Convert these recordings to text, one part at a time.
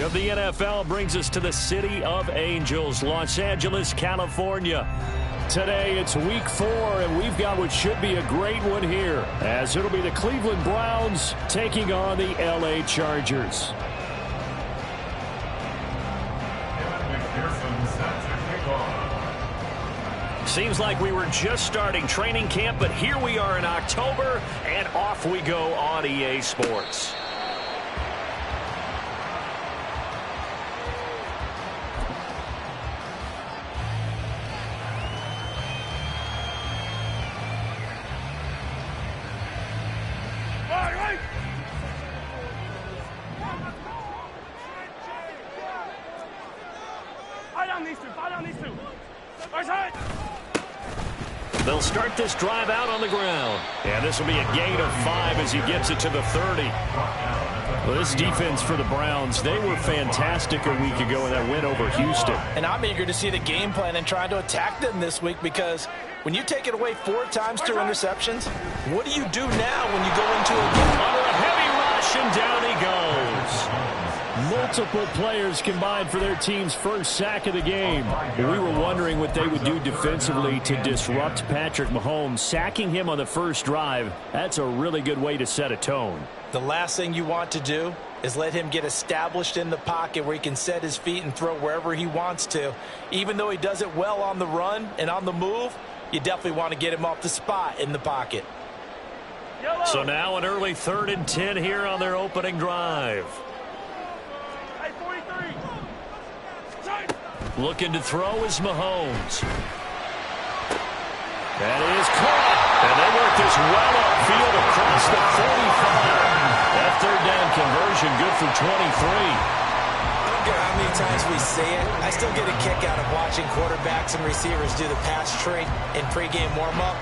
Of the NFL brings us to the City of Angels, Los Angeles, California. Today it's week 4, and we've got what should be a great one here, as it'll be the Cleveland Browns taking on the LA Chargers. Seems like we were just starting training camp, but here we are in October, and off we go on EA Sports. They'll start this drive out on the ground. And this will be a gain of 5 as he gets it to the 30. Well, this defense for the Browns, they were fantastic a week ago in that win over Houston. And I'm eager to see the game plan and try to attack them this week, because when you take it away 4 times through interceptions, what do you do now when you go into a game? Under a heavy rush, and down he goes. Multiple players combined for their team's first sack of the game. We were wondering what they would do defensively to disrupt Patrick Mahomes. Sacking him on the first drive, that's a really good way to set a tone. The last thing you want to do is let him get established in the pocket where he can set his feet and throw wherever he wants to. Even though he does it well on the run and on the move, you definitely want to get him off the spot in the pocket. So now an early 3rd and 10 here on their opening drive. Looking to throw is Mahomes. That is caught. And they work this well upfield across the 45. That 3rd down conversion good for 23. I don't care how many times we say it, I still get a kick out of watching quarterbacks and receivers do the pass tree in pregame warm-up.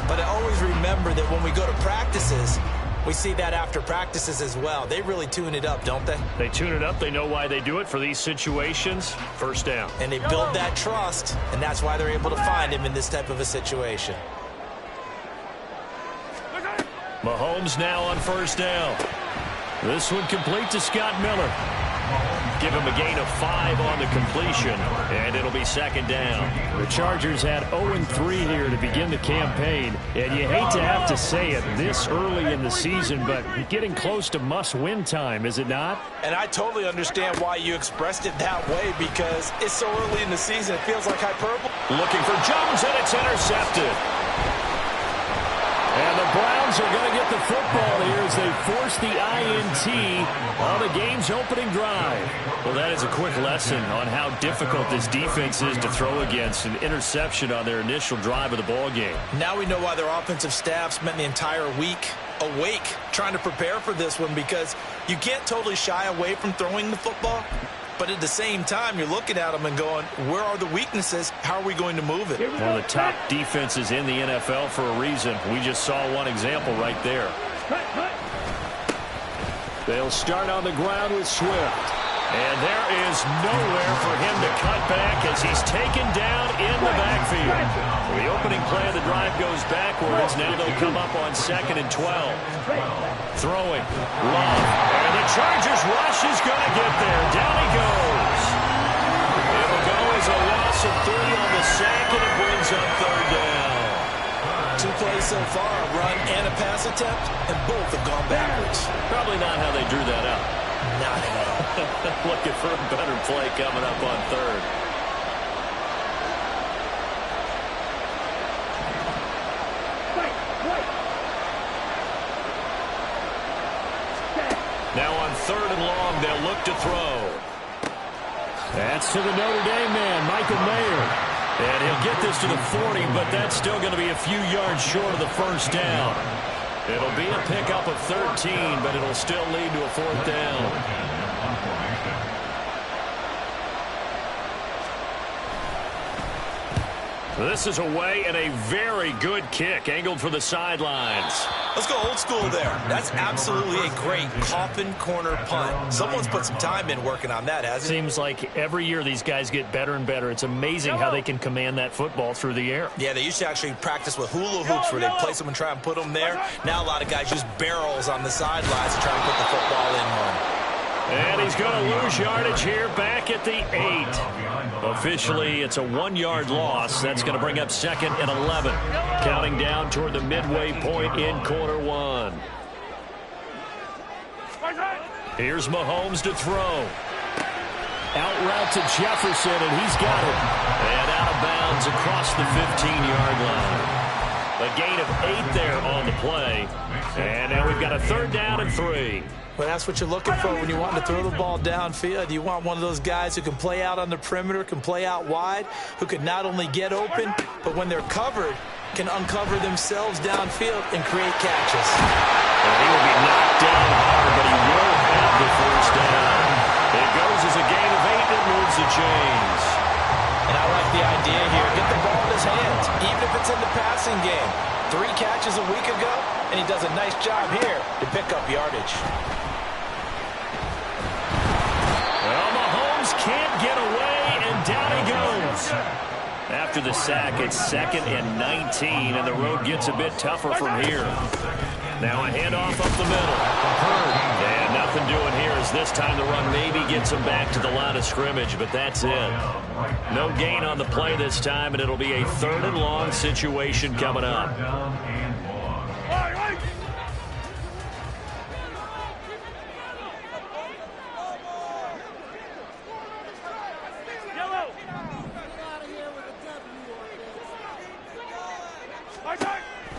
But I always remember that when we go to practices, we see that after practices as well. They really tune it up, don't they? They tune it up. They know why they do it for these situations. First down. And they build that trust, and that's why they're able to find him in this type of a situation. Mahomes now on first down. This one complete to Scott Miller. Give him a gain of 5 on the completion, and it'll be 2nd down. The Chargers had 0-3 here to begin the campaign, and you hate to have to say it this early in the season, but getting close to must-win time, is it not? And I totally understand why you expressed it that way, because it's so early in the season, it feels like hyperbole. Looking for Jones, and it's intercepted. And the Browns are going to get the football here as they force the INT on the game's opening drive. Well, that is a quick lesson on how difficult this defense is to throw against. An interception on their initial drive of the ball game. Now we know why their offensive staff spent the entire week awake trying to prepare for this one, because you can't totally shy away from throwing the football. But at the same time, you're looking at them and going, where are the weaknesses? How are we going to move it? One of the top defenses in the NFL for a reason. We just saw one example right there. They'll start on the ground with Swift. And there is nowhere for him to cut back as he's taken down in the backfield. The opening play of the drive goes backwards. Now they'll come up on 2nd and 12. Throwing. Love. And the Chargers rush is going to get there. Down he goes. It'll go as a loss of 3 on the sack, and it brings up 3rd down. 2 plays so far, a run and a pass attempt, and both have gone backwards. Probably not how they drew that up. Not at all. Looking for a better play coming up on 3rd. Now on 3rd and long, they'll look to throw. That's to the Notre Dame man, Michael Mayer. And he'll get this to the 40, but that's still going to be a few yards short of the first down. It'll be a pickup of 13, but it'll still lead to a 4th down. This is away, and a very good kick angled for the sidelines. Let's go old school there. That's absolutely a great coffin corner punt. Someone's put some time in working on that, hasn't it? Seems like every year these guys get better and better. It's amazing how they can command that football through the air. Yeah, they used to actually practice with hula hoops where they'd place them and try and put them there. Now a lot of guys use barrels on the sidelines to try and put the football in one. And he's going to lose yardage here back at the 8. Officially, it's a 1-yard loss. That's going to bring up 2nd and 11. Counting down toward the midway point in quarter 1. Here's Mahomes to throw. Out route to Jefferson, and he's got it. And out of bounds across the 15-yard line. A gain of 8 there on the play. And now we've got a 3rd down and 3. Well, that's what you're looking for when you want to throw the ball downfield. You want one of those guys who can play out on the perimeter, can play out wide, who can not only get open, but when they're covered, can uncover themselves downfield and create catches. And he will be knocked down hard, but he will have the 1st down. It goes as a gain of 8 that moves the chains. And I like the idea here. Get the ball in his hands, even if it's in the passing game. 3 catches a week ago, and he does a nice job here to pick up yardage. Well, Mahomes can't get away, and down he goes. After the sack, it's 2nd and 19, and the road gets a bit tougher from here. Now a handoff up the middle. And nothing doing here as this time the run maybe gets him back to the line of scrimmage, but that's it. No gain on the play this time, and it'll be a 3rd and long situation coming up.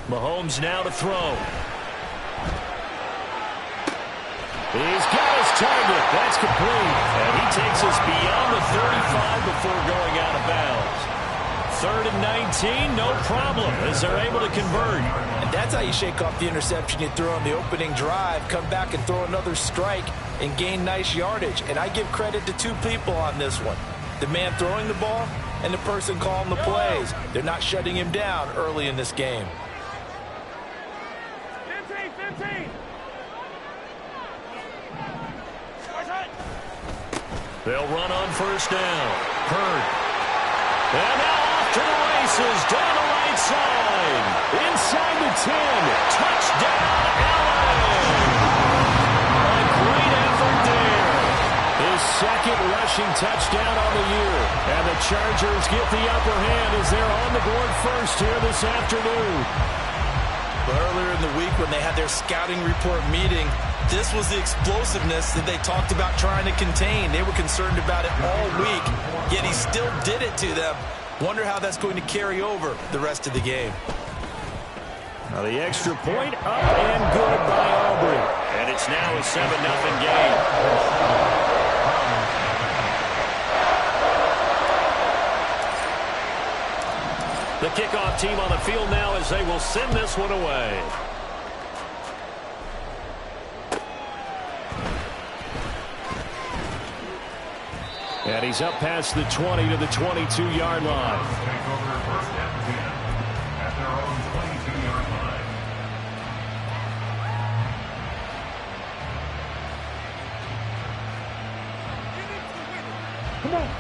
Mahomes now to throw. He's got his target. That's complete. And he takes us beyond the 35 before going out of bounds. 3rd and 19, no problem, as they're able to convert. And that's how you shake off the interception you threw on the opening drive, come back and throw another strike and gain nice yardage. And I give credit to 2 people on this one. The man throwing the ball and the person calling the plays. They're not shutting him down early in this game. 15. They'll run on 1st down. Hurd. And now off to the races down the right side. Inside the 10. Touchdown, LA. A great effort there. His 2nd rushing touchdown on the year. And the Chargers get the upper hand as they're on the board first here this afternoon. Earlier in the week when they had their scouting report meeting, this was the explosiveness that they talked about trying to contain. They were concerned about it all week, yet he still did it to them. Wonder how that's going to carry over the rest of the game. Now the extra point up and good by Aubrey. And it's now a 7-0 game. The kickoff team on the field now as they will send this one away. And he's up past the 20 to the 22-yard line.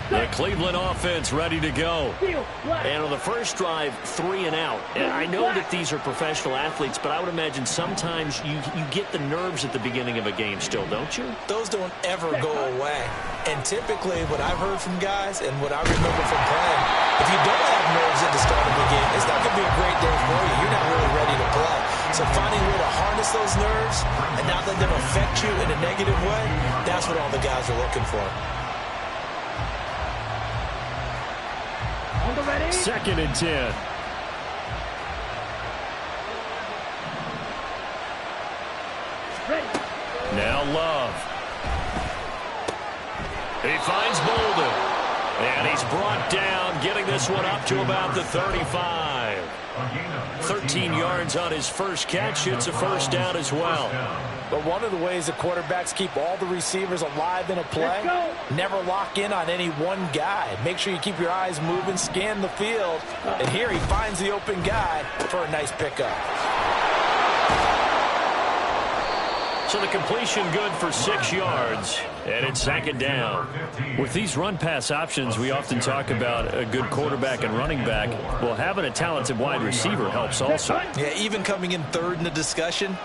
The Cleveland offense ready to go. And on the first drive, 3 and out. And I know that these are professional athletes, but I would imagine sometimes you get the nerves at the beginning of a game still, don't you? Those don't ever go away. And typically what I've heard from guys and what I remember from playing, if you don't have nerves at the start of the game, it's not going to be a great day for you. You're not really ready to play. So finding a way to harness those nerves and not let them affect you in a negative way, that's what all the guys are looking for. 2nd and 10. Now Love. He finds Bolden. And he's brought down, getting this one up to about the 35. 13 yards on his first catch. It's a 1st down as well. But one of the ways the quarterbacks keep all the receivers alive in a play, never lock in on any one guy. Make sure you keep your eyes moving, scan the field. And here he finds the open guy for a nice pickup. So the completion good for 6 yards, and it's 2nd down. With these run-pass options, we often talk about a good quarterback and running back. Well, having a talented wide receiver helps also. Yeah, even coming in 3rd in the discussion,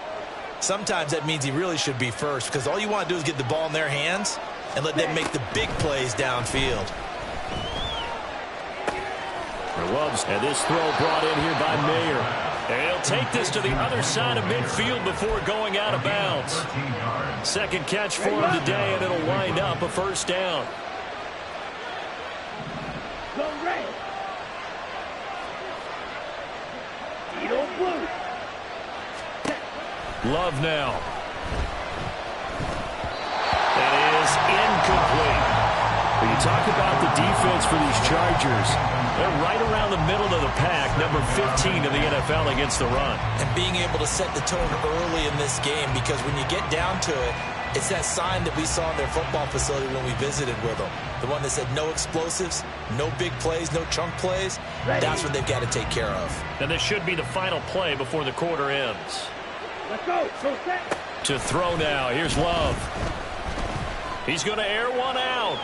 Sometimes that means he really should be first because all you want to do is get the ball in their hands and let them make the big plays downfield. And this throw brought in here by Mayer. And he'll take this to the other side of midfield before going out of bounds. Second catch for him today, and it'll wind up a first down. Love now. That is incomplete. When you talk about the defense for these Chargers, they're right around the middle of the pack, number 15 in the NFL against the run. And being able to set the tone early in this game, because when you get down to it, it's that sign that we saw in their football facility when we visited with them. The one that said no explosives, no big plays, no chunk plays. That's what they've got to take care of. And this should be the final play before the quarter ends. Let's go. To throw now. Here's Love. He's going to air one out.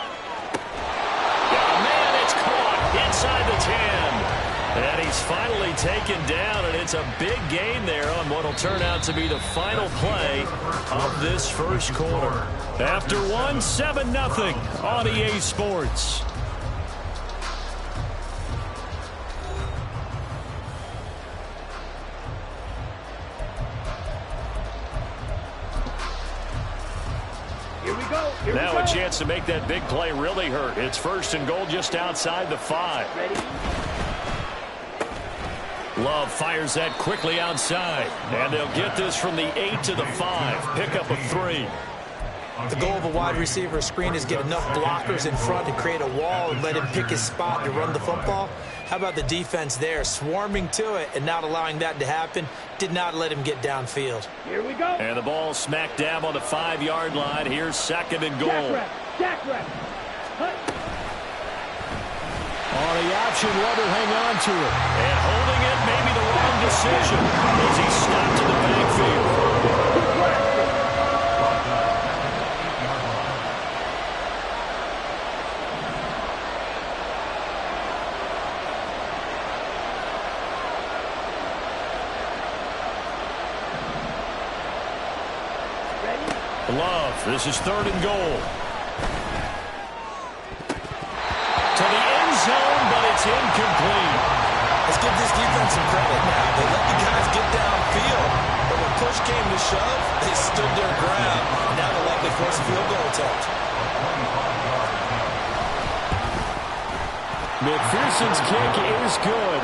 Oh, man, it's caught inside the 10. And he's finally taken down, and it's a big gain there on what will turn out to be the final play of this first quarter. After one, 7-0 on EA Sports. Now a chance to make that big play really hurt. It's first and goal just outside the 5. Love fires that quickly outside. And they'll get this from the 8 to the 5. Pick up a 3. The goal of a wide receiver screen is get enough blockers in front to create a wall and let him pick his spot to run the football. How about the defense there, swarming to it and not allowing that to happen? Did not let him get downfield. Here we go. And the ball smack dab on the 5-yard line. Here's second and goal. Jack. On the option, Love will hang on to it. And holding it may be the wrong decision as he stopped in the backfield. Love, this is third and goal. To the end zone, but it's incomplete. Let's give this defense some credit now. They let the guys get downfield, but when push came to shove, they stood their ground. Now they'll likely force a field goal attempt. McPherson's kick is good.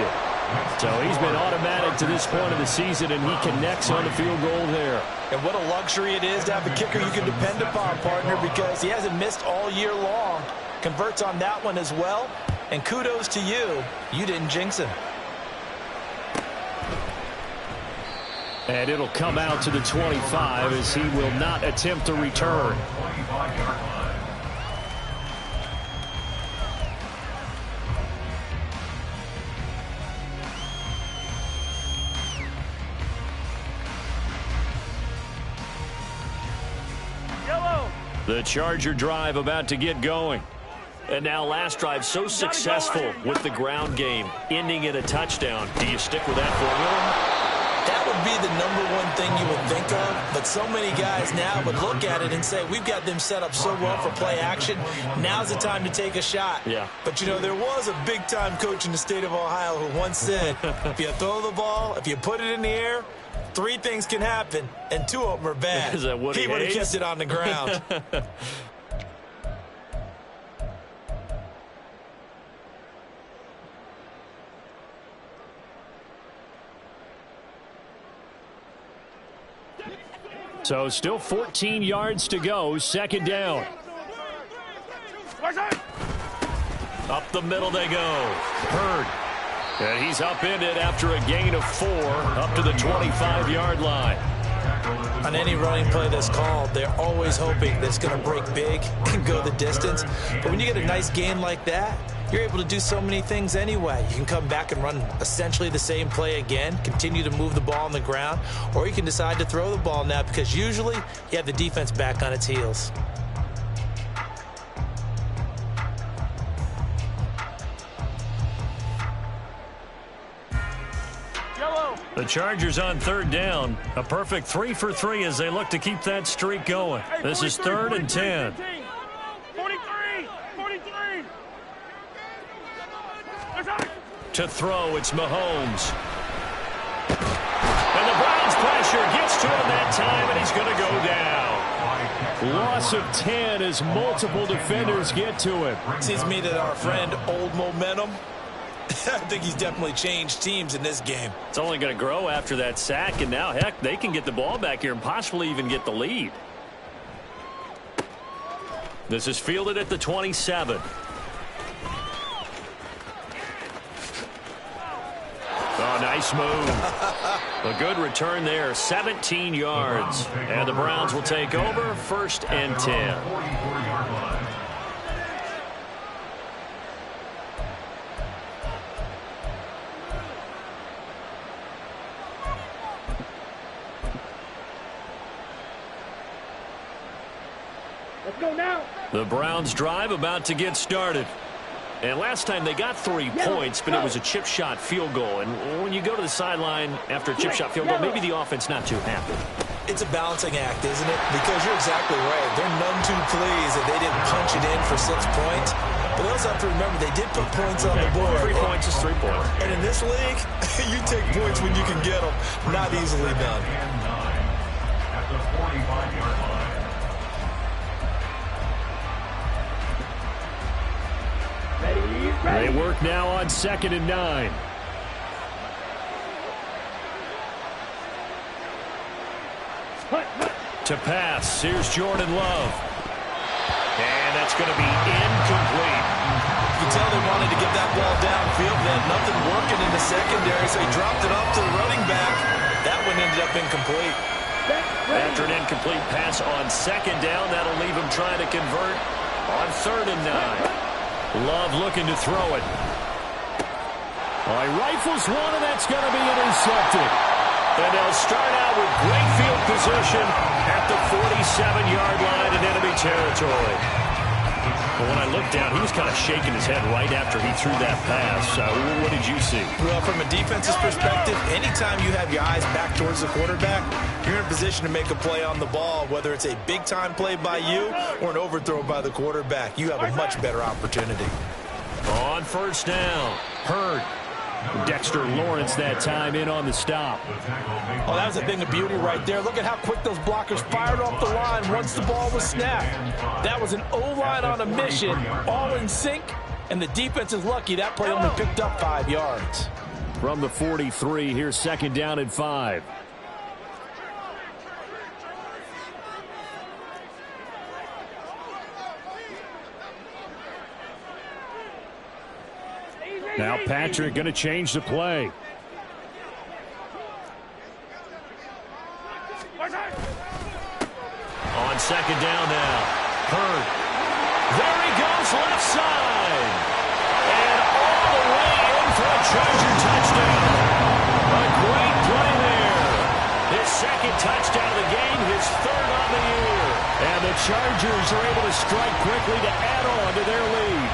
So he's been automatic to this point of the season, and he connects on the field goal there. And what a luxury it is to have a kicker you can depend upon, partner, because he hasn't missed all year long. Converts on that one as well. And kudos to you. You didn't jinx him. And it'll come out to the 25 as he will not attempt a return. The Charger drive about to get going. And now last drive so successful with the ground game, ending in a touchdown. Do you stick with that formula? That would be the #1 thing you would think of, but so many guys now would look at it and say, we've got them set up so well for play action. Now's the time to take a shot. Yeah. But, you know, there was a big-time coach in the state of Ohio who once said, if you throw the ball, if you put it in the air, 3 things can happen, and 2 of them are bad. Is that Woody He would have Hayes? kept it on the ground. So still 14 yards to go, second down. Up the middle they go. Hurd. And he's upended after a gain of 4 up to the 25-yard line. On any running play that's called, they're always hoping that it's going to break big and go the distance. But when you get a nice gain like that, you're able to do so many things anyway. You can come back and run essentially the same play again, continue to move the ball on the ground, or you can decide to throw the ball now because usually you have the defense back on its heels. The Chargers on third down. A perfect 3 for 3 as they look to keep that streak going. This is 3rd and 10. 43. To throw, it's Mahomes. And the Browns pressure gets to him that time, and he's going to go down. Loss of 10 as multiple defenders get to him. Seems to me that our friend Old Momentum, I think he's definitely changed teams in this game. It's only going to grow after that sack, and now, heck, they can get the ball back here and possibly even get the lead. This is fielded at the 27. Oh, nice move. A good return there, 17 yards. And the Browns will take over, 1st and 10. Let's go now. The Browns drive about to get started. And last time they got 3 points, but it was a chip shot field goal. And when you go to the sideline after a chip shot field goal, maybe the offense not too happy. It's a balancing act, isn't it? Because you're exactly right. They're none too pleased that they didn't punch it in for 6 points. But they also have to remember they did put points on the board. 3 points is 3 points. And in this league, you take points when you can get them. Not easily done. At the 45-yard line. They work now on 2nd and 9. To pass, here's Jordan Love. And that's going to be incomplete. You can tell they wanted to get that ball downfield. They had nothing working in the secondary, so he dropped it off to the running back. That one ended up incomplete. After an incomplete pass on 2nd down, that'll leave him trying to convert on 3rd and 9. Love looking to throw it. Well, he rifles one, and that's going to be intercepted. And they'll start out with great field position at the 47-yard line in enemy territory. Well, when I looked down, he was kind of shaking his head right after he threw that pass. What did you see? Well, from a defense's perspective, anytime you have your eyes back towards the quarterback, you're in a position to make a play on the ball, whether it's a big-time play by you or an overthrow by the quarterback. You have a much better opportunity. On 1st down, Hurd. Dexter Lawrence that time in on the stop. Oh, that was a thing of beauty right there. Look at how quick those blockers fired off the line once the ball was snapped. That was an O-line on a mission, all in sync, and the defense is lucky that play only picked up 5 yards. From the 43, here's 2nd down and 5. Now Patrick going to change the play. On 2nd down now. Hurd. There he goes, left side. And all the way in for a Charger touchdown. A great play there. His 2nd touchdown of the game, his 3rd on the year. And the Chargers are able to strike quickly to add on to their lead.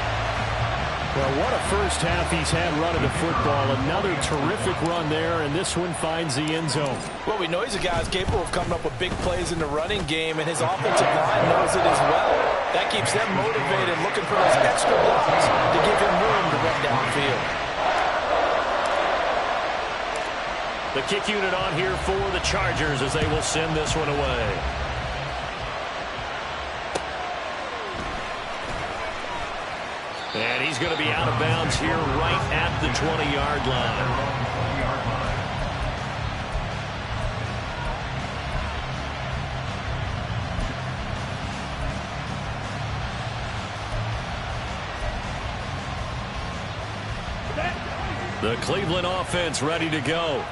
Well, what a first half he's had running the football. Another terrific run there, and this one finds the end zone. Well, we know he's a guy who's capable of coming up with big plays in the running game, and his offensive line knows it as well. That keeps them motivated, looking for those extra blocks to give him room to run downfield. The kick unit on here for the Chargers as they will send this one away. And he's going to be out of bounds here right at the 20-yard line. The Cleveland offense ready to go.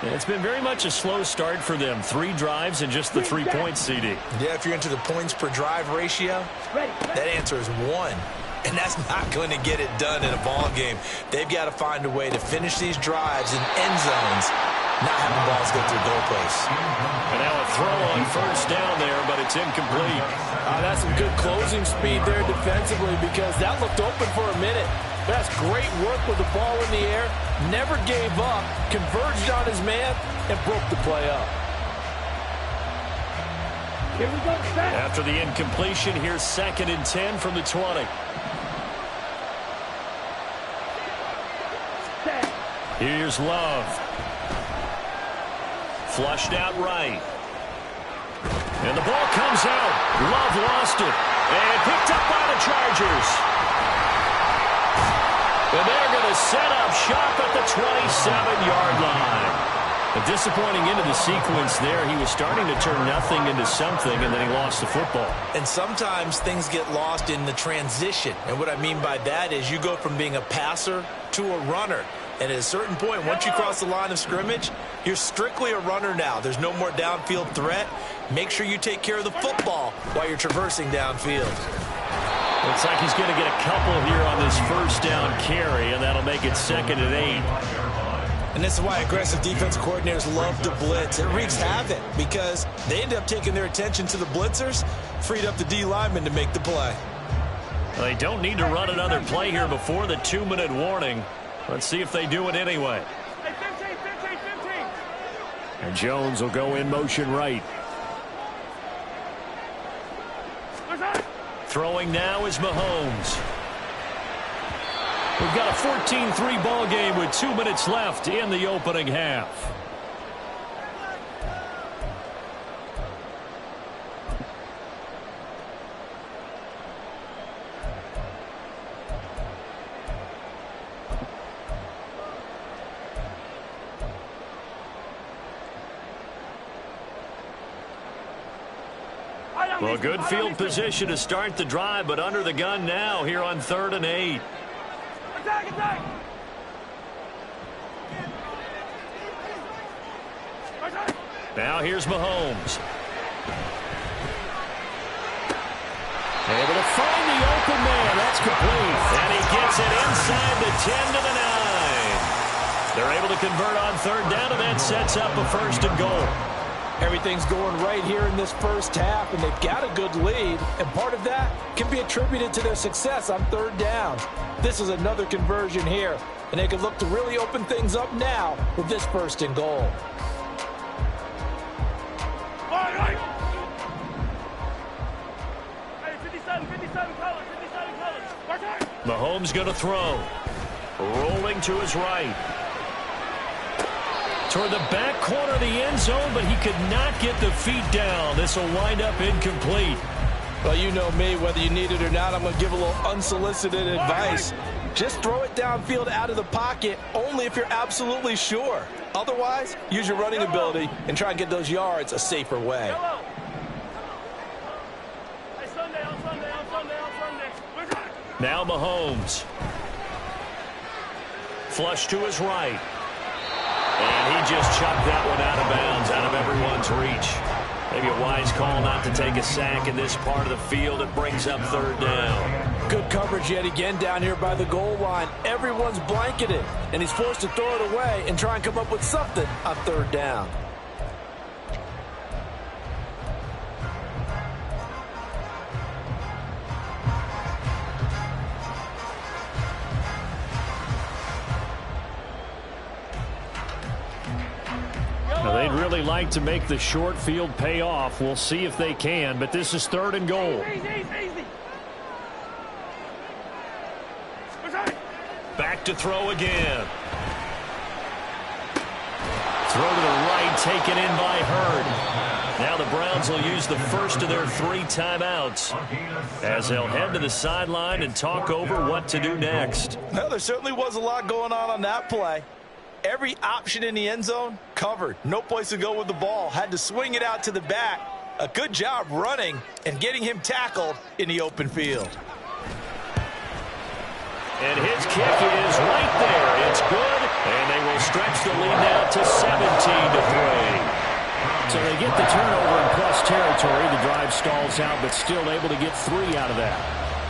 It's been very much a slow start for them. 3 drives and just the 3 points, CD. Yeah, if you're into the points per drive ratio, that answer is 1. And that's not going to get it done in a ball game. They've got to find a way to finish these drives in end zones not having balls go through goalposts. And now a throw on first down there, but it's incomplete. That's some good closing speed there defensively because that looked open for a minute. That's great work with the ball in the air. Never gave up, converged on his man, and broke the play up. Here we go. Set. After the incompletion, here's 2nd and 10 from the 20. Set. Here's Love. Flushed out right. And the ball comes out. Love lost it. And picked up by the Chargers. And they're going to set up shop at the 27-yard line. A disappointing end of the sequence there. He was starting to turn nothing into something, and then he lost the football. And sometimes things get lost in the transition. And what I mean by that is you go from being a passer to a runner. And at a certain point, once you cross the line of scrimmage, you're strictly a runner now. There's no more downfield threat. Make sure you take care of the football while you're traversing downfield. Looks like he's going to get a couple here on this first down carry, and that'll make it 2nd and 8. And this is why aggressive defense coordinators love to blitz. It wreaks havoc because they end up taking their attention to the blitzers, freed up the D lineman to make the play. Well, they don't need to run another play here before the 2-minute warning. Let's see if they do it anyway. Hey, 15, 15, 15. And Jones will go in motion right. Throwing now is Mahomes. We've got a 14-3 ball game with 2 minutes left in the opening half. Well, good field position to start the drive, but under the gun now here on 3rd and 8. Attack, attack. Now here's Mahomes. Able to find the open man. That's complete. And he gets it inside the 10 to the 9. They're able to convert on 3rd down, and that sets up a 1st and goal. Everything's going right here in this first half, and they've got a good lead, and part of that can be attributed to their success on 3rd down. This is another conversion here, and they can look to really open things up now with this 1st and goal. Hey, 57 colors, 57 colors. Mahomes going to throw. Rolling to his right. Toward the back corner of the end zone, but he could not get the feet down. This will wind up incomplete. Well, you know me, whether you need it or not, I'm going to give a little unsolicited advice. Just throw it downfield out of the pocket, only if you're absolutely sure. Otherwise, use your running ability and try and get those yards a safer way. Hey, Sunday, on Sunday, on Sunday, on Sunday. Now Mahomes. Flush to his right. And he just chucked that one out of bounds, out of everyone's reach. Maybe a wise call not to take a sack in this part of the field. It brings up 3rd down. Good coverage yet again down here by the goal line. Everyone's blanketed, and he's forced to throw it away and try and come up with something on 3rd down. Now, they'd really like to make the short field pay off. We'll see if they can, but this is 3rd and goal. Easy. Back to throw again. Throw to the right, taken in by Hurd. Now the Browns will use the first of their 3 timeouts as they'll head to the sideline and talk over what to do next. Well, there certainly was a lot going on that play. Every option in the end zone covered. No place to go with the ball. Had to swing it out to the back. A good job running and getting him tackled in the open field. And his kick is right there. It's good, and they will stretch the lead now to 17-3. So they get the turnover in plus territory. The drive stalls out, but still able to get 3 out of that.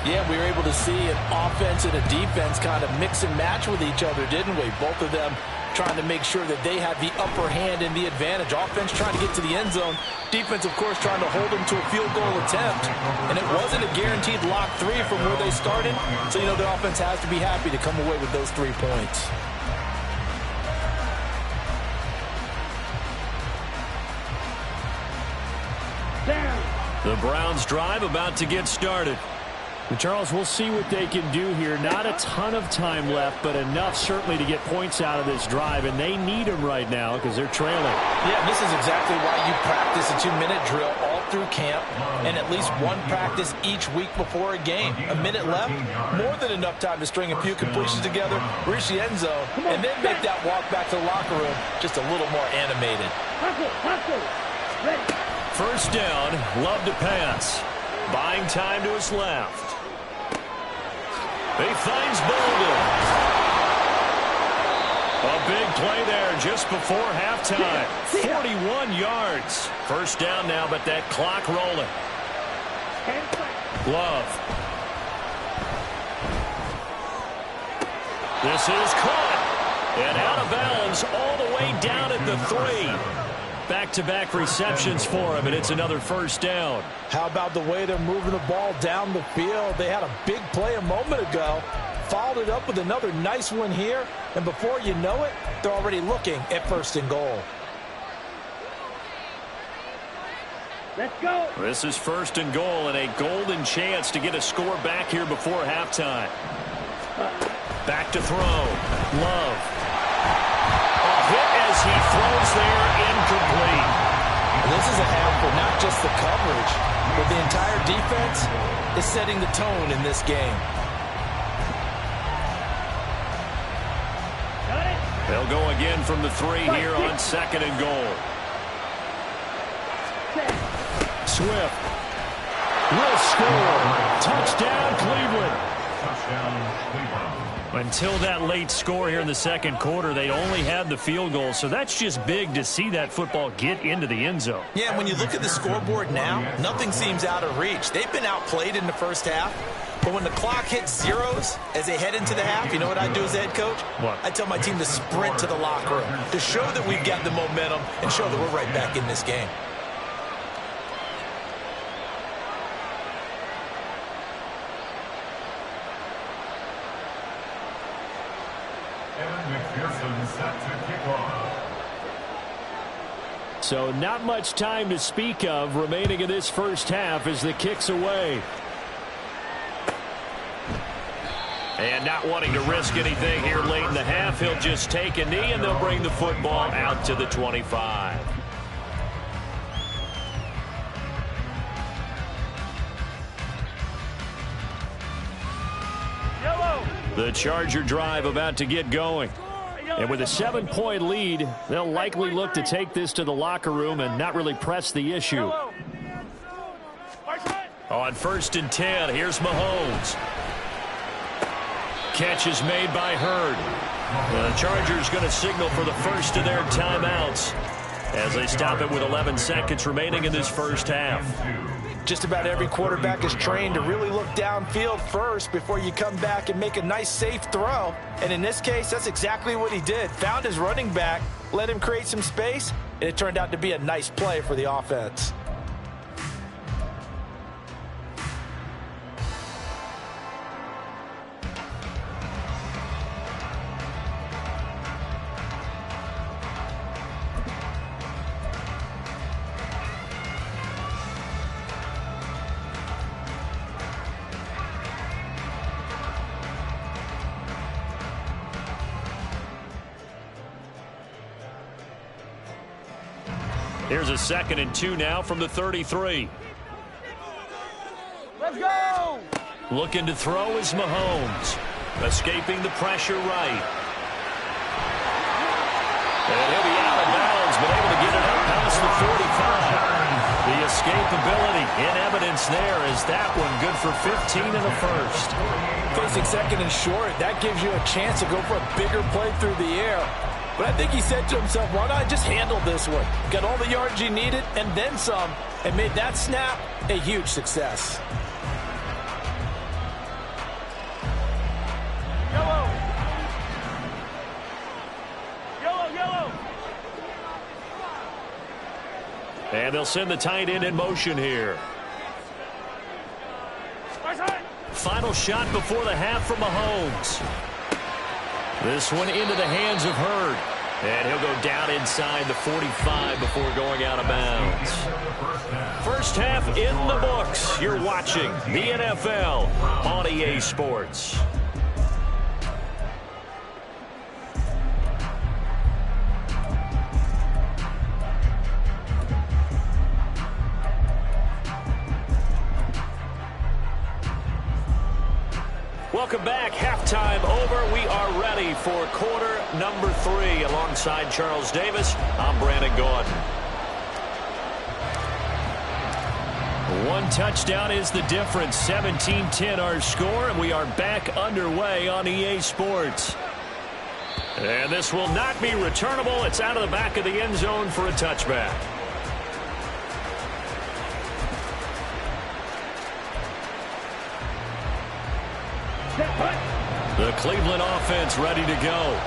Yeah, we were able to see an offense and a defense kind of mix and match with each other, didn't we? Both of them trying to make sure that they have the upper hand and the advantage. Offense trying to get to the end zone. Defense, of course, trying to hold them to a field goal attempt. And it wasn't a guaranteed lock 3 from where they started. So, the offense has to be happy to come away with those 3 points. The Browns drive about to get started. But Charles, we'll see what they can do here. Not a ton of time left, but enough certainly to get points out of this drive, and they need them right now because they're trailing. Yeah, this is exactly why you practice a 2-minute drill all through camp and at least one practice each week before a game. A minute left, more than enough time to string a few completions together, reach the end zone, and then make that walk back to the locker room just a little more animated. First down, Love to pass. Buying time to his left. He finds Bolden. A big play there just before halftime. 41 yards. First down now, but that clock rolling. Love. This is caught. And out of bounds all the way down at the 3. Back-to-back receptions for him, and it's another first down. How about the way they're moving the ball down the field? They had a big play a moment ago, followed it up with another nice one here, and before you know it, they're already looking at first and goal. Let's go. This is first and goal, and a golden chance to get a score back here before halftime. Back to throw. Love. A hit as he throws there, incomplete. This is a half for not just the coverage, but the entire defense is setting the tone in this game. They'll go again from the 3 here on second and goal. Swift will score. Touchdown, Cleveland. Touchdown, Cleveland. Until that late score here in the second quarter, they only had the field goal, so that's just big to see that football get into the end zone. Yeah, when you look at the scoreboard now, nothing seems out of reach. They've been outplayed in the first half, but when the clock hits zeros as they head into the half, you know what I do as head coach? What? I tell my team to sprint to the locker room to show that we've got the momentum and show that we're right back in this game. So not much time to speak of remaining in this first half as the kick's away. And not wanting to risk anything here late in the half, he'll just take a knee and they'll bring the football out to the 25. The Charger drive about to get going. And with a 7-point lead, they'll likely look to take this to the locker room and not really press the issue. On first and 10, here's Mahomes. Catch is made by Hurd. The Chargers going to signal for the first of their timeouts as they stop it with 11 seconds remaining in this first half. Just about every quarterback is trained to really look downfield first before you come back and make a nice, safe throw. And in this case, that's exactly what he did. Found his running back, let him create some space, and it turned out to be a nice play for the offense. Here's a 2nd and 2 now from the 33. Let's go! Looking to throw is Mahomes. Escaping the pressure right. And he'll be out of bounds, but able to get it up past the 45. The escapability in evidence there is that one good for 15 in the first. Facing 2nd and short, that gives you a chance to go for a bigger play through the air. But I think he said to himself, why not just handle this one? Got all the yards he needed and then some, and made that snap a huge success. Yellow! And they'll send the tight end in motion here. Final shot before the half from Mahomes. This one into the hands of Hurd. And he'll go down inside the 45 before going out of bounds. First half in the books. You're watching the NFL on EA Sports. Welcome back. Halftime over. We are ready for quarter number 3. Alongside Charles Davis, I'm Brandon Gordon. One touchdown is the difference. 17-10 our score, and we are back underway on EA Sports. And this will not be returnable. It's out of the back of the end zone for a touchback. The Cleveland offense ready to go.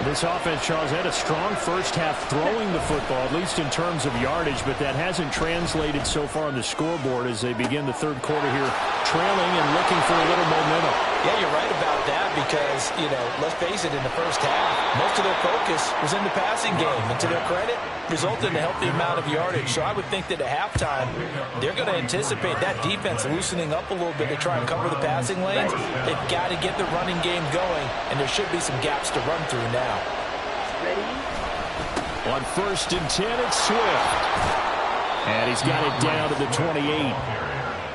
This offense, Charles, had a strong first half throwing the football, at least in terms of yardage, but that hasn't translated so far on the scoreboard as they begin the third quarter here, trailing and looking for a little momentum. Yeah, you're right about that because, let's face it, in the first half, most of their focus was in the passing game. And to their credit, resulted in a healthy amount of yardage. So I would think that at halftime, they're going to anticipate that defense loosening up a little bit to try and cover the passing lanes. They've got to get the running game going, and there should be some gaps to run through now. On 1st and 10, it's Swift. And he's got it down to the 28.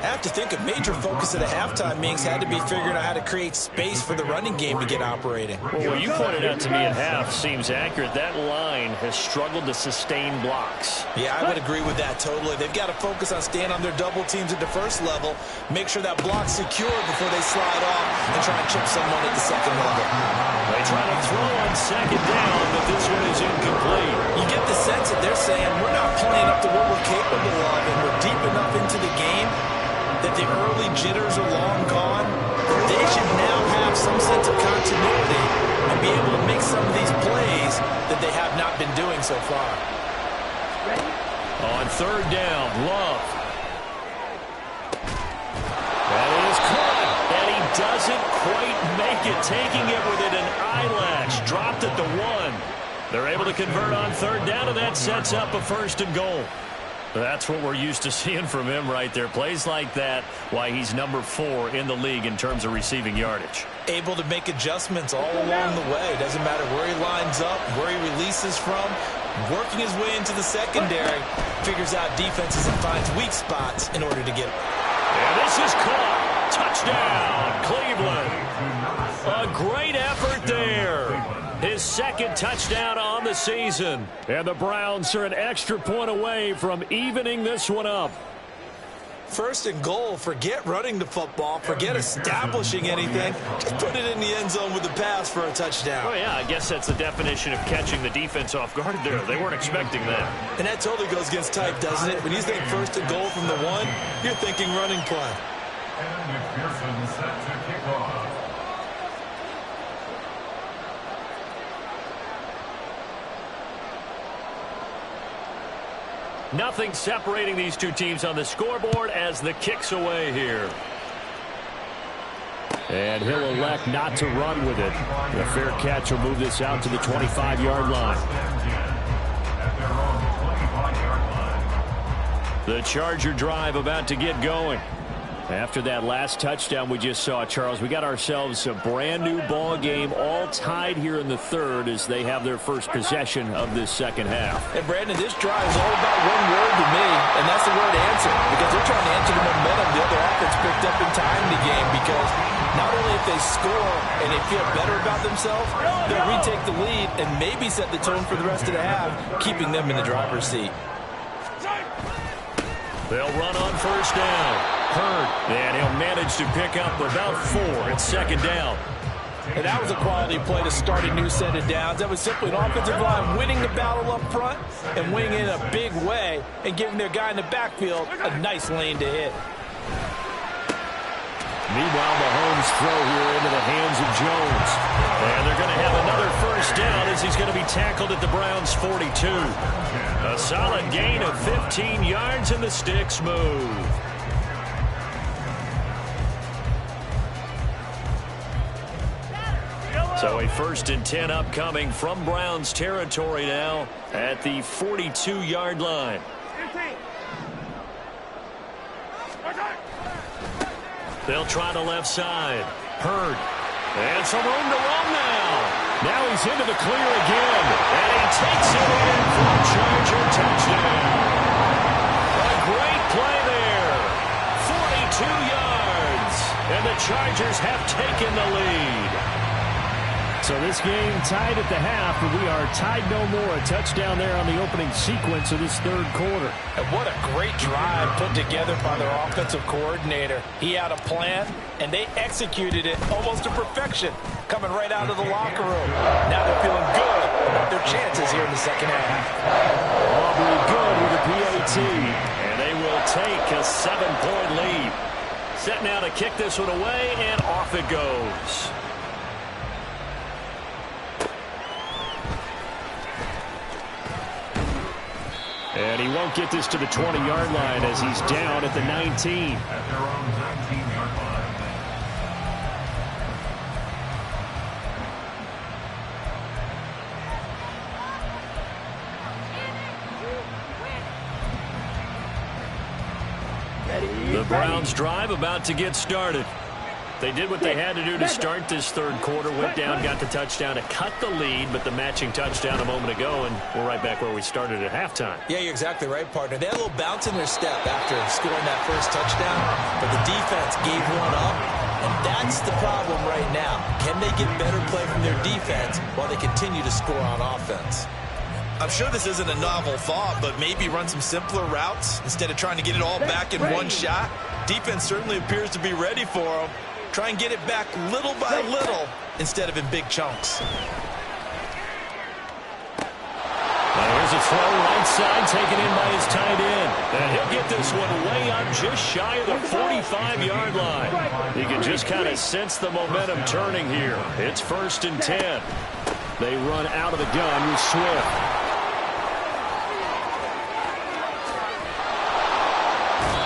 I have to think a major focus at the halftime means had to be figuring out how to create space for the running game to get operating. Well, what you pointed out to me at half seems accurate. That line has struggled to sustain blocks. Yeah, I would agree with that totally. They've got to focus on staying on their double teams at the first level, make sure that block's secure before they slide off and try and chip someone at the second level. They try to throw on second down, but this one is incomplete. You get the sense that they're saying we're not playing up to what we're capable of, and we're deep enough into the game that the early jitters are long gone. They should now have some sense of continuity and be able to make some of these plays that they have not been doing so far. On 3rd down, Love. That is caught, and he doesn't quite make it, taking it within an eyelash. Dropped at the 1. They're able to convert on 3rd down, and that sets up a 1st and goal. That's what we're used to seeing from him right there. Plays like that, why he's number 4 in the league in terms of receiving yardage. Able to make adjustments all along the way. Doesn't matter where he lines up, where he releases from. Working his way into the secondary, figures out defenses and finds weak spots in order to get it. And this is caught. Touchdown, Cleveland. A great effort there. His 2nd touchdown on the season. And the Browns are an extra point away from evening this one up. 1st and goal. Forget running the football. Forget establishing anything. Just put it in the end zone with the pass for a touchdown. Oh, yeah, I guess that's the definition of catching the defense off guard there. They weren't expecting that. And that totally goes against type, doesn't it? When you think 1st and goal from the 1, you're thinking running play. And McPherson set to kick off. Nothing separating these two teams on the scoreboard as the kick's away here. And he'll elect not to run with it. The fair catch will move this out to the 25-yard line. The Charger drive about to get going. After that last touchdown we just saw, Charles, we got ourselves a brand new ball game, all tied here in the 3rd as they have their first possession of this 2nd half. And Brandon, this drive is all about one word to me, and that's the word answer, because they're trying to answer the momentum the other offense picked up in time in the game, because not only if they score and they feel better about themselves, they'll retake the lead and maybe set the tone for the rest of the half, keeping them in the driver's seat. They'll run on 1st down. Hurd, and he'll manage to pick up about 4 at 2nd down. And that was a quality play to start a new set of downs. That was simply an offensive line winning the battle up front and winning in a big way and giving their guy in the backfield a nice lane to hit. Meanwhile, Mahomes Browns throw here into the hands of Jones. And they're going to have another first down as he's going to be tackled at the Browns' 42. A solid gain of 15 yards, and the sticks move. So a 1st and 10 upcoming from Browns territory now at the 42-yard line. They'll try the left side. Hurd. And some room to run now. Now he's into the clear again. And he takes it in for a Charger touchdown. A great play there. 42 yards. And the Chargers have taken the lead. So this game tied at the half, but we are tied no more. A touchdown there on the opening sequence of this third quarter. And what a great drive put together by their offensive coordinator. He had a plan, and they executed it almost to perfection, coming right out of the locker room. Now they're feeling good about their chances here in the second half. Aubrey good with a PAT. And they will take a 7-point lead. Set now to kick this one away, and off it goes. And he won't get this to the 20-yard line as he's down at the 19. At their own 19-yard line. The Browns drive about to get started. They did what they had to do to start this third quarter. Went down, got the touchdown to cut the lead, but the matching touchdown a moment ago, and we're right back where we started at halftime. Yeah, you're exactly right, partner. They had a little bounce in their step after scoring that first touchdown, but the defense gave one up, and that's the problem right now. Can they get better play from their defense while they continue to score on offense? I'm sure this isn't a novel thought, but maybe run some simpler routes instead of trying to get it all back in one shot. Defense certainly appears to be ready for them. Try and get it back little by little instead of in big chunks. Now here's a throw right side taken in by his tight end. And he'll get this one way up just shy of the 45-yard line. You can just kind of sense the momentum turning here. It's 1st and 10. They run out of the gun with Swift.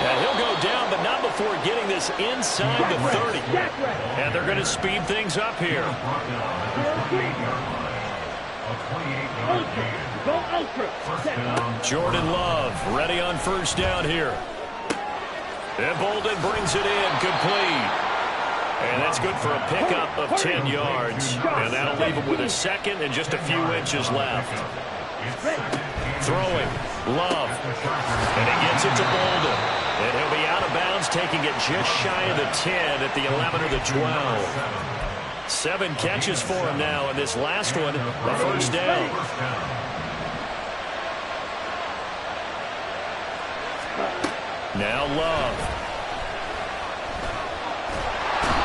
And he'll go down, but not before getting this inside the 30. And they're going to speed things up here. Jordan Love ready on first down here. And Bolden brings it in, complete. And that's good for a pickup of 10 yards. And that'll leave him with a second and just a few inches left. Throwing, Love. And he gets it to Bolden. And he'll be out of bounds, taking it just shy of the 10 at the 11 or the 12. 7 catches for him now, and this last one, a first down. Now Love.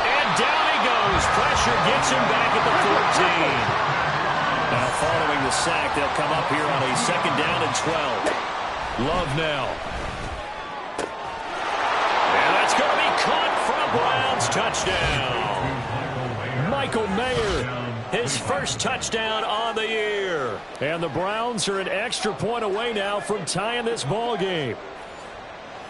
And down he goes. Pressure gets him back at the 14. Now following the sack, they'll come up here on a 2nd down and 12. Love now. And that's going to be caught for a Browns touchdown. Michael Mayer, his first touchdown on the year. And the Browns are an extra point away now from tying this ball game.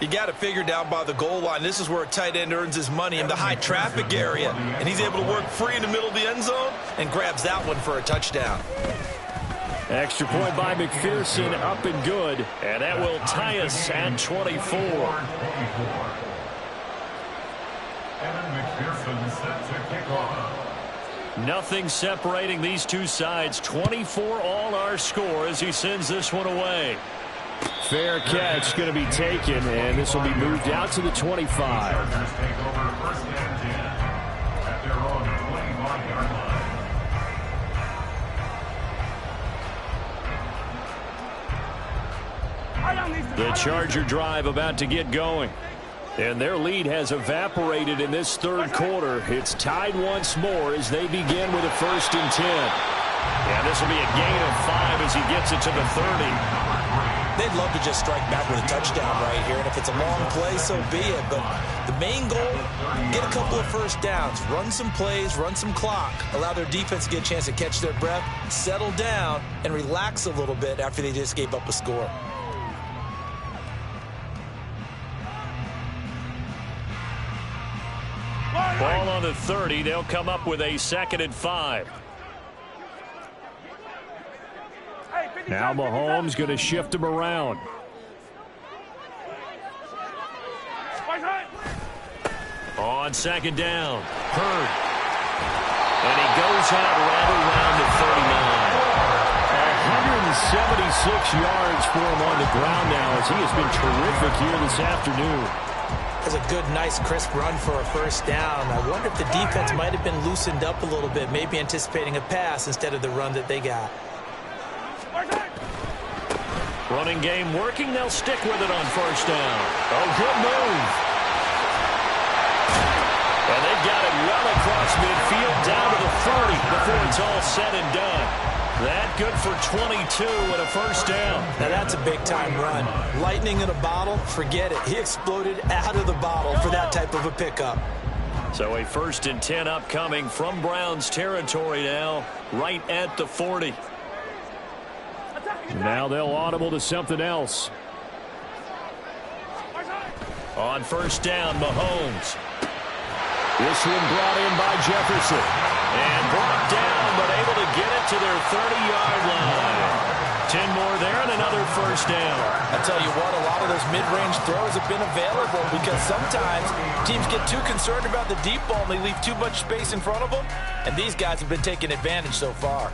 You got it figured out by the goal line. This is where a tight end earns his money, in the high traffic area. And he's able to work free in the middle of the end zone and grabs that one for a touchdown. Extra point by McPherson, up and good. And that will tie us at 24. Evan McPherson set to kick off. Nothing separating these two sides. 24 all our score as he sends this one away. Fair catch going to be taken, and this will be moved out to the 25. Take over 1st and 10 at their own 25-yard line. The Charger drive about to get going. And their lead has evaporated in this third quarter. It's tied once more as they begin with a 1st and 10. And this will be a gain of 5 as he gets it to the 30. They'd love to just strike back with a touchdown right here, and if it's a long play, so be it. But the main goal, get a couple of first downs, run some plays, run some clock, allow their defense to get a chance to catch their breath, settle down, and relax a little bit after they just gave up a score. Ball on the 30. They'll come up with a 2nd and 5. Now Mahomes going to shift him around. On 2nd down, Hurd. And he goes out right around the 39. 176 yards for him on the ground now as he has been terrific here this afternoon. That's a good, nice, crisp run for a first down. I wonder if the defense might have been loosened up a little bit, maybe anticipating a pass instead of the run that they got. Running game working. They'll stick with it on first down. Oh, good move. And they've got it well across midfield down to the 30 before it's all said and done. That good for 22 and a first down. Now that's a big-time run. Lightning in a bottle, forget it. He exploded out of the bottle for that type of a pickup. So a 1st and 10 upcoming from Browns territory now, right at the 40. Now they'll audible to something else. On first down, Mahomes. This one brought in by Jefferson. And brought down, but able to get it to their 30-yard line. 10 more there and another first down. I tell you what, a lot of those mid-range throws have been available because sometimes teams get too concerned about the deep ball and they leave too much space in front of them. And these guys have been taking advantage so far.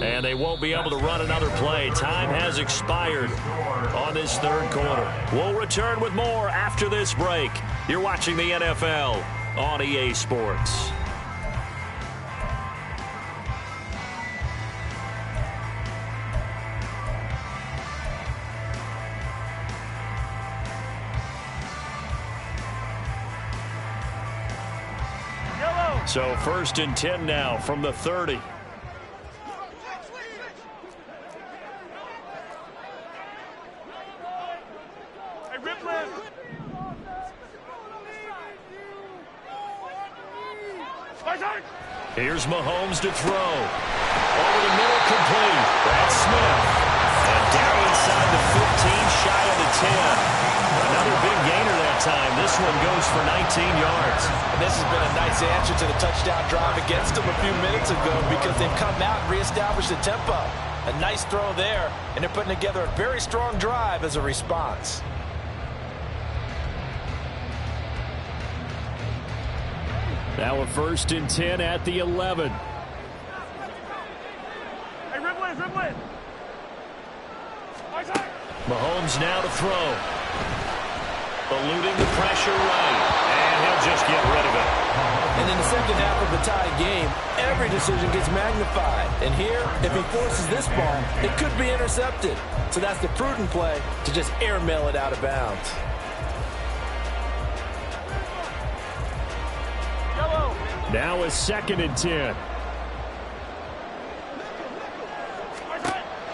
And they won't be able to run another play. Time has expired on this 3rd quarter. We'll return with more after this break. You're watching the NFL on EA Sports. So 1st and 10 now from the 30. Here's Mahomes to throw. Over the middle, complete. That's Smith. And down inside the 15, shy of the 10. Another big gainer that time. This one goes for 19 yards. And this has been a nice answer to the touchdown drive against them a few minutes ago because they've come out and reestablished the tempo. A nice throw there, and they're putting together a very strong drive as a response. Now a 1st and 10 at the 11. Hey, Ripley. Mahomes now to throw. Eluding the pressure right. And he'll just get rid of it. And in the second half of a tie game, every decision gets magnified. And here, if he forces this ball, it could be intercepted. So that's the prudent play to just airmail it out of bounds. Now a 2nd and 10.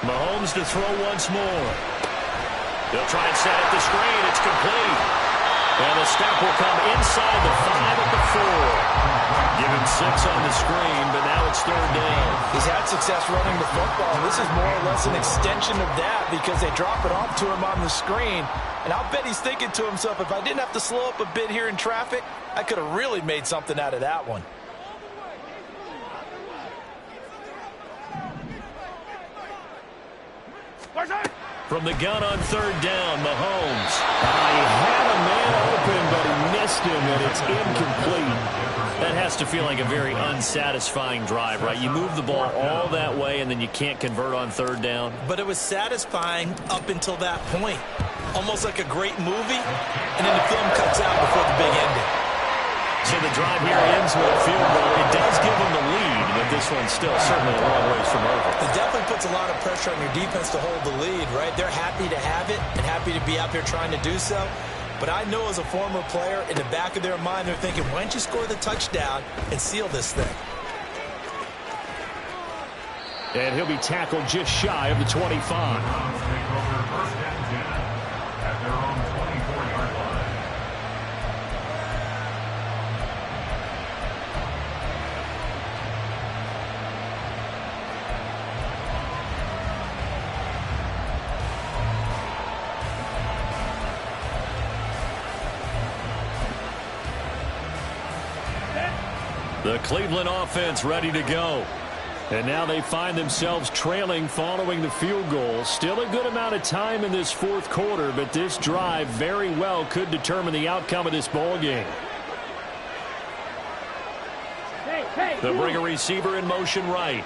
Mahomes to throw once more. They'll try and set up the screen. It's complete. And the stop will come inside the 5 at the 4. Give him 6 on the screen, but now it's 3rd down. He's had success running the football. This is more or less an extension of that because they drop it off to him on the screen. And I'll bet he's thinking to himself, if I didn't have to slow up a bit here in traffic, I could have really made something out of that one. From the gun on 3rd down, Mahomes. He had a man open, but he missed him, and it's incomplete. That has to feel like a very unsatisfying drive, right? You move the ball all that way, and then you can't convert on 3rd down. But it was satisfying up until that point. Almost like a great movie, and then the film cuts out before the big ending. So the drive here ends with a field goal. It does give them the lead, but this one's still certainly a long ways from over. It definitely puts a lot of pressure on your defense to hold the lead, right? They're happy to have it and happy to be out there trying to do so. But I know as a former player, in the back of their mind, they're thinking, why don't you score the touchdown and seal this thing? And he'll be tackled just shy of the 25. Browns take over first and 10 at their own 24-yard line. The Cleveland offense ready to go. And now they find themselves trailing following the field goal. Still a good amount of time in this fourth quarter, but this drive very well could determine the outcome of this ball game. They'll bring a receiver in motion right.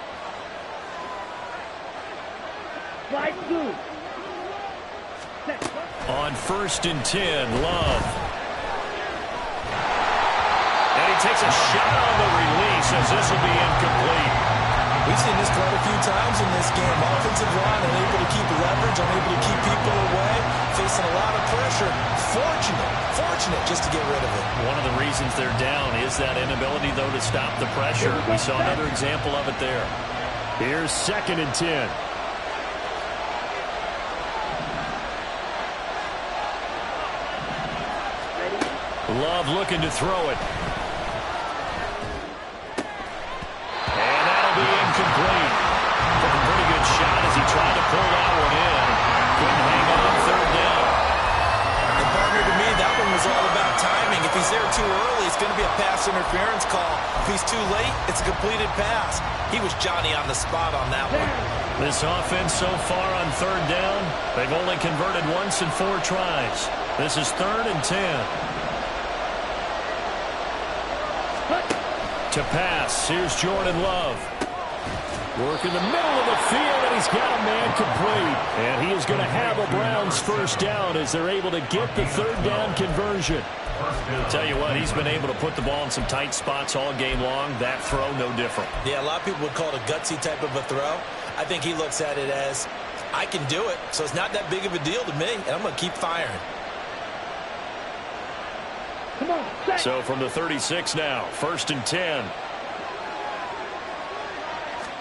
On 1st and 10, Love. And he takes a shot on the release as this will be incomplete. We've seen this quite a few times in this game. Offensive line unable to keep leverage, unable to keep people away, facing a lot of pressure. Fortunate just to get rid of it. One of the reasons they're down is that inability, though, to stop the pressure. We saw another example of it there. Here's 2nd and 10. Love looking to throw it. Incomplete. Took a pretty good shot as he tried to pull that one in. Couldn't hang on 3rd down. And partner, to me, that one was all about timing. If he's there too early, it's going to be a pass interference call. If he's too late, it's a completed pass. He was Johnny on the spot on that one. This offense so far on 3rd down, they've only converted once in 4 tries. This is 3rd and 10. To pass, here's Jordan Love. Work in the middle of the field, and he's got a man complete. And he is going to have a Browns first down as they're able to get the 3rd down conversion. I'll tell you what, he's been able to put the ball in some tight spots all game long. That throw, no different. Yeah, a lot of people would call it a gutsy type of a throw. I think he looks at it as, I can do it, so it's not that big of a deal to me, and I'm going to keep firing. So from the 36 now, 1st and 10.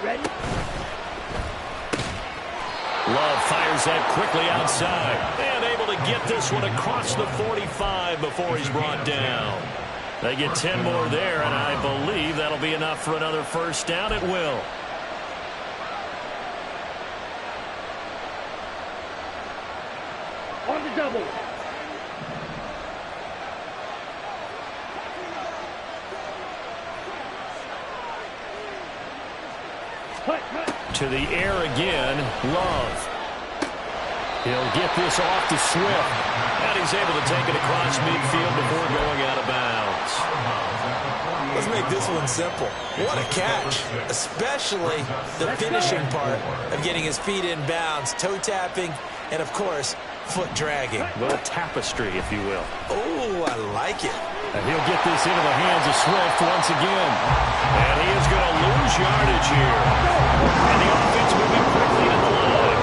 Ready? Love fires that quickly outside. And able to get this one across the 45 before he's brought down. They get 10 more there, and I believe that'll be enough for another first down. It will. On the double. To the air again, Love. He'll get this off to Swift. And he's able to take it across midfield before going out of bounds. Let's make this one simple. What a catch, especially the finishing part of getting his feet in bounds, toe tapping, and of course, foot dragging. A little tapestry, if you will. Oh, I like it. And he'll get this into the hands of Swift once again. And he is going to lose yardage here. And the offense moving quickly to the line.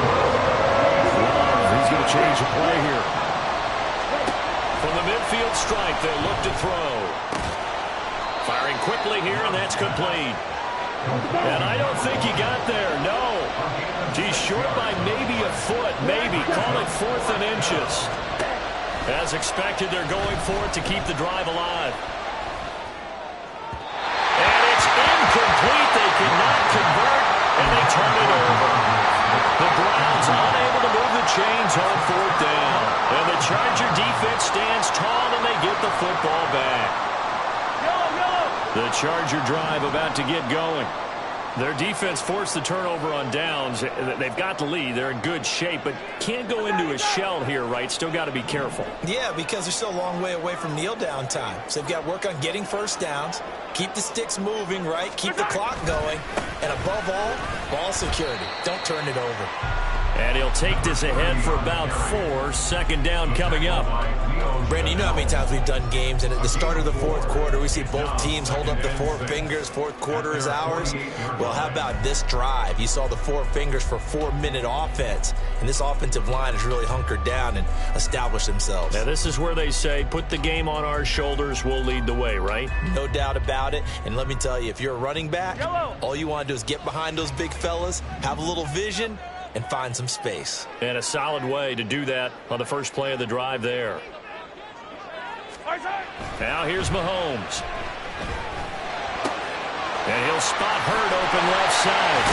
Love, he's going to change the play here. From the midfield stripe, they'll look to throw. Firing quickly here, and that's complete. And I don't think he got there, no. He's short by maybe a foot, maybe. Call it 4th and inches. As expected, they're going for it to keep the drive alive. And it's incomplete. They cannot convert, and they turn it over. The Browns unable to move the chains on 4th down. And the Charger defense stands tall, and they get the football back. The Charger drive about to get going. Their defense forced the turnover on downs. They've got the lead. They're in good shape, but can't go into a shell here, right? Still got to be careful. Yeah, because they're still a long way away from kneel down time. So they've got to work on getting first downs, keep the sticks moving, right? Keep the clock going. And above all, ball security. Don't turn it over. And he'll take this ahead for about 4. 2nd down coming up. Brandon, know how many times we've done games, and at the start of the fourth quarter, we see both teams hold up the four fingers. Fourth quarter is ours. Well, how about this drive? You saw the four fingers for 4-minute offense, and this offensive line has really hunkered down and established themselves. Now, this is where they say, put the game on our shoulders, we'll lead the way, right? No doubt about it. And let me tell you, if you're a running back, all you want to do is get behind those big fellas, have a little vision, and find some space. And a solid way to do that on the first play of the drive there. Now here's Mahomes. And he'll spot Hurd open left side.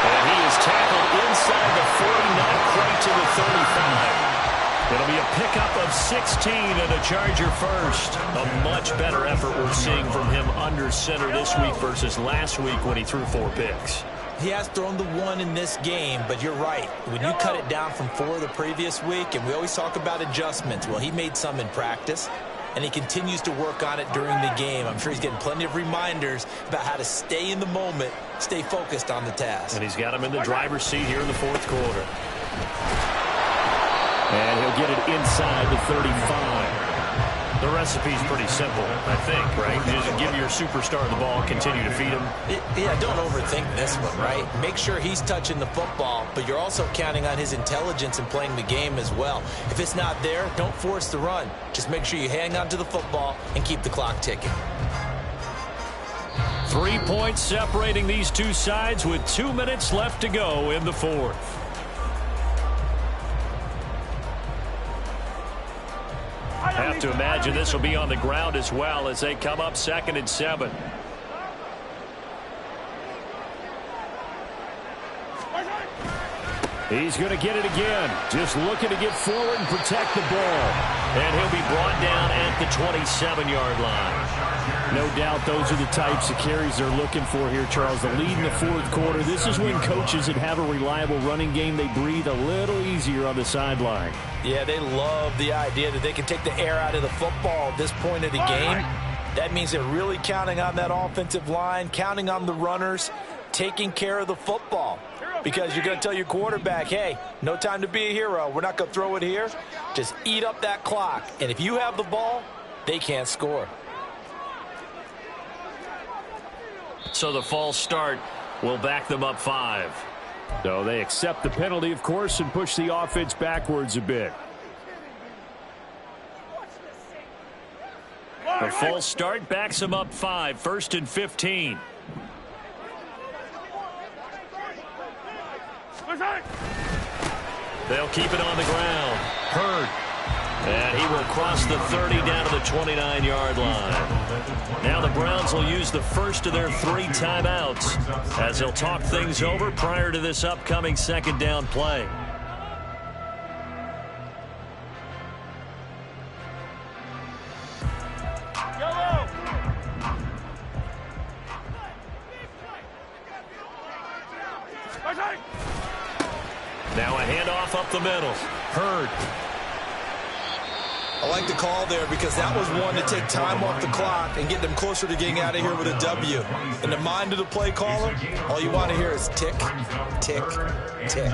And he is tackled inside the 40, not quite to the 35. It'll be a pickup of 16 and a Charger first. A much better effort we're seeing from him under center this week versus last week when he threw 4 picks. He has thrown the 1 in this game, but you're right. When you cut it down from 4 the previous week, and we always talk about adjustments, well, he made some in practice, and he continues to work on it during the game. I'm sure he's getting plenty of reminders about how to stay in the moment, stay focused on the task. And he's got him in the driver's seat here in the fourth quarter. And he'll get it inside the 35. The recipe's pretty simple, I think, right? You just give your superstar the ball, continue to feed him. Yeah, don't overthink this one, right? Make sure he's touching the football, but you're also counting on his intelligence in playing the game as well. If it's not there, don't force the run. Just make sure you hang on to the football and keep the clock ticking. 3 points separating these two sides with 2 minutes left to go in the fourth. Have to imagine this will be on the ground as well as they come up 2nd and 7. He's going to get it again. Just looking to get forward and protect the ball. And he'll be brought down at the 27-yard line. No doubt those are the types of carries they're looking for here, Charles. The lead in the fourth quarter. This is when coaches that have a reliable running game, they breathe a little easier on the sideline. Yeah, they love the idea that they can take the air out of the football at this point of the game. That means they're really counting on that offensive line, counting on the runners, taking care of the football. Because you're going to tell your quarterback, hey, no time to be a hero. We're not going to throw it here. Just eat up that clock. And if you have the ball, they can't score. So the false start will back them up 5. So they accept the penalty, of course, and push the offense backwards a bit. The false start backs them up 5, 1st and 15. They'll keep it on the ground. Hurd. And he will cross the 30 down to the 29-yard line. Now the Browns will use the first of their 3 timeouts as they'll talk things over prior to this upcoming 2nd down play. Now a handoff up the middle. Hurd. I like the call there because that was one to take time off the clock and get them closer to getting out of here with a W. In the mind of the play caller, all you want to hear is tick, tick, tick.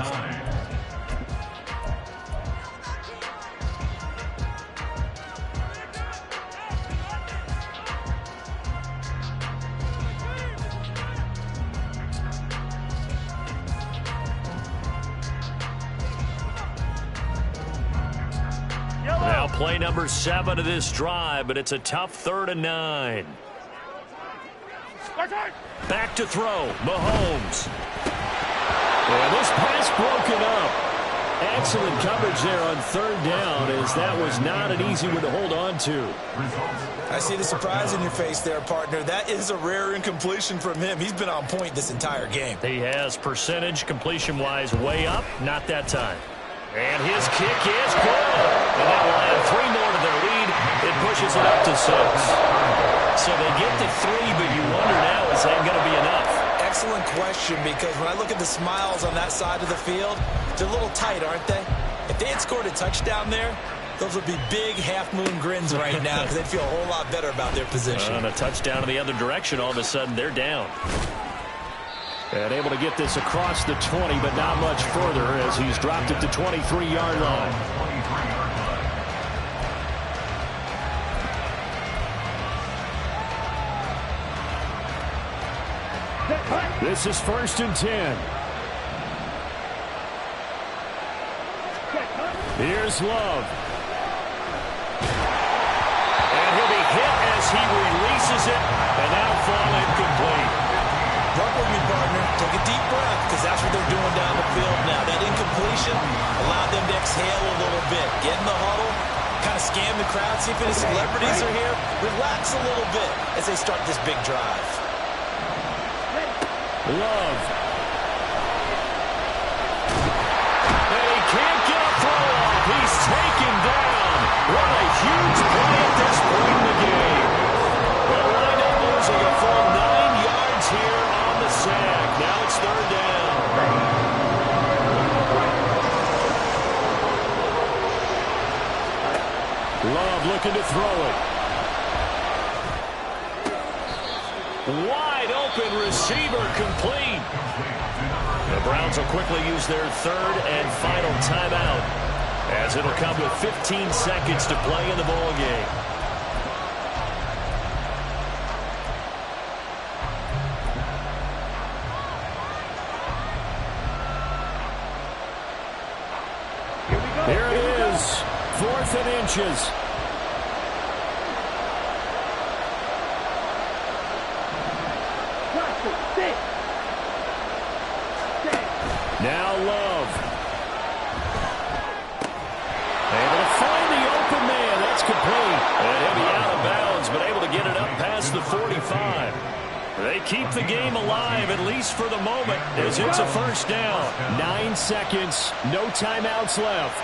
Now play number 7 of this drive, but it's a tough 3rd and 9. Back to throw, Mahomes. And this pass broken up. Excellent coverage there on 3rd down, as that was not an easy one to hold on to. I see the surprise in your face there, partner. That is a rare incompletion from him. He's been on point this entire game. He has percentage completion-wise way up, not that time. And his kick is good. And that will add 3 more to their lead. It pushes it up to 6. So they get to 3, but you wonder now, is that going to be enough? Excellent question, because when I look at the smiles on that side of the field, they're a little tight, aren't they? If they had scored a touchdown there, those would be big half-moon grins right now because they'd feel a whole lot better about their position. On a touchdown in the other direction, all of a sudden they're down. And able to get this across the 20, but not much further as he's dropped at the 23-yard line. This is 1st and 10. Here's Love. And he'll be hit as he releases it, and that'll fall incomplete. Work with me, partner. Take a deep breath, because that's what they're doing down the field now. That incompletion allowed them to exhale a little bit. Get in the huddle, kind of scan the crowd, see if any celebrities are here. Relax a little bit as they start this big drive. Love. And he can't get a throw off. He's taken down. What a huge play at this point in the game. They'll wind up losing a full 9 yards here on the sack. Now it's 3rd down. Love looking to throw it. Wide open receiver complete. The Browns will quickly use their 3rd and final timeout, as it'll come with 15 seconds to play in the ball game. Here it is. 4th and inches. Now Love. Able to find the open man. That's complete. And he'll be out of bounds, but able to get it up past the 45. They keep the game alive, at least for the moment, as it's a 1st down. 9 seconds. No timeouts left.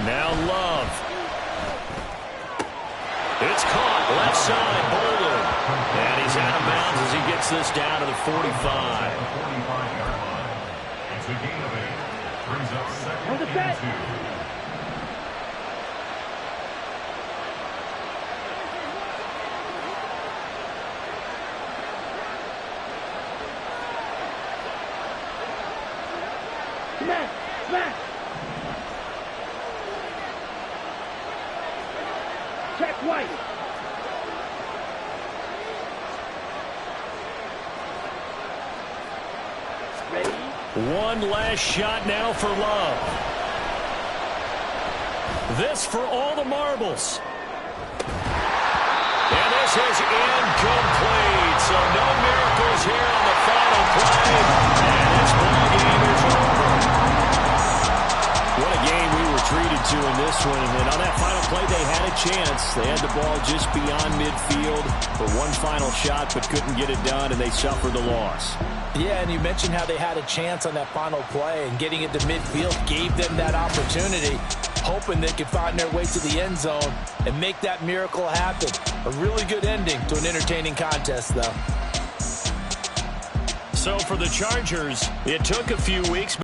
Now Love. It's caught left side, Bowler. And he's out of bounds as he gets this down to the 45. 45-yard line. It's a gain of 8. Brings up 2nd and 2. Smash! Check White. Ready? One last shot now for Love. This for all the marbles. And this is incomplete. So no miracles here on the final play. And this ball game is over. What a game we were treated to in this one. And on that final play, they had a chance. They had the ball just beyond midfield for one final shot, but couldn't get it done, and they suffered the loss. Yeah, and you mentioned how they had a chance on that final play, and getting it to midfield gave them that opportunity, hoping they could find their way to the end zone and make that miracle happen. A really good ending to an entertaining contest, though. So for the Chargers, it took a few weeks.